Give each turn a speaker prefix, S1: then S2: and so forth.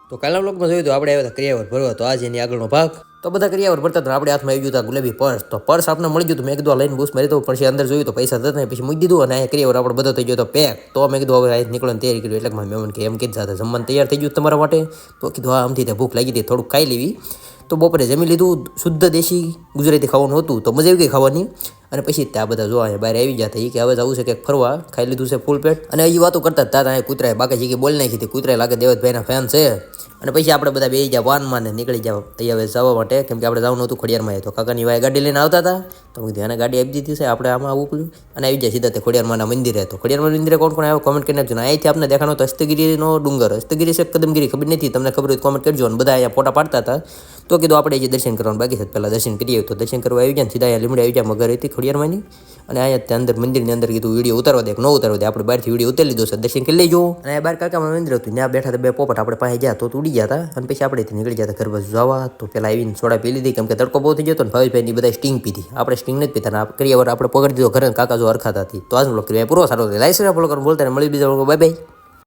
S1: તો કાલના બ્લોગમાં જોયું તો આપણે આવ્યા હતા ક્રિયાવર ભરવા, તો આજે એની આગળનો ભાગ. તો બધા ક્રિયાવર ભરતા હતા, આપણે હાથમાં આવી ગયું હતા ગુલાબી પર્સ. તો પર્સ આપણે મળી ગયું હતું, મેં કીધું લઈને બૂસ મારી તો પછી અંદર જોયું તો પૈસા થતા નહીં, પછી મૂકી દીધું અને અહીંયા ક્રિયાવર આપણે બધો થઈ ગયો તો પેક. તો મેં કીધું હવે અહીં નીકળવાની તૈયારી કરી, એટલે મારા મહેમાન કે એમ કીધું સાથે જમવાનું તૈયાર થઈ ગયું તમારા માટે. તો કીધું હા, આમથી ત્યાં ભૂખ લાગી હતી, થોડુંક ખાઈ લેવી. તો બપોરે જમી લીધું, શુદ્ધ દેશી ગુજરાતી ખાવાનું હતું, તો મજા આવી ગઈ ખાવાની. અને પછી ત્યાં બધા જોવા બહાર આવી ગયા હતા, કે હવે જવું છે કે ફરવા, ખાઈ લીધું છે ફૂલ પેટ. અને એ વાતો કરતા હતા, ત્યાં કૂતરાએ બાકી જે બોલી નાખી હતી, કૂતરાએ લાગે દેવતભાઈના ફેન છે. અને પછી આપણે બધા બેસી ગયા વાનમાં ને નીકળી જાવ તૈયાર જવા માટે, કેમ કે આપણે જવાનું હતું ખોડિયારમાં. તો કાકાની વાય ગાડી લઈને આવતા હતા, તો મેં કીધું એને ગાડી આપી દીધી છે, આપણે આમાં આવવું પડ્યું. અને આવી જાય સીધા તે ખોડિયારમાંના મંદિરે. તો ખોડિયારમાં મંદિરે કોણ કોણ આવ્યો કોમેન્ટ કરીને આપજો. અહીંથી આપણે દેખાનો તો હસ્તગીરીનો ડુંગર, હસ્તગીરી છે કદમગીરી ખબર નથી, તમને ખબર હોય કોમેન્ટ કરજો. અને બધા અહીંયા ફોટા પાડતા હતા. તો કીધું આપણે જે દર્શન કરવાનું બાકી છે, પહેલાં દર્શન કરીએ. તો દર્શન કરવા આવી જાય, સીધા અહીંયા લીમડી આવી જાય, મગર હતી ખોડિયારમાંની. અને અહીંયા ત્યાં અંદર મંદિરની અંદર કીધું વિડીયો ઉતારવા દે, ન ઉતારવા દે, આપણે બહારથી વિડીયો ઉતારી લીધો છે, દર્શન કરી લેજો. અને બહાર કાકામાં મંદિર હતું, ત્યાં બેઠા હતા બે પોપટ, આપણે પાસે ગયા તો ઉડી ગયા હતા. અને પછી આપણે નીકળી ગયા હતા ઘર બાજુ જવા. તો પેલા આવીને સોડા પી લીધી, કેમ કે તડકો બહુ થઈ ગયો હતો ને ભાવેશભાઈની બધા સ્ટિંગ પીધી, આપણે સ્ટિંગ નથી પીતા. ને કરીએ આપણે પકડી દીધો ઘરે, કાકા જો હરખાતા હતી. તો આજનો બ્લોગ પૂરો સારો લાઈક ફોલો કરો, બોલતા મળી બીજા બાય બાય.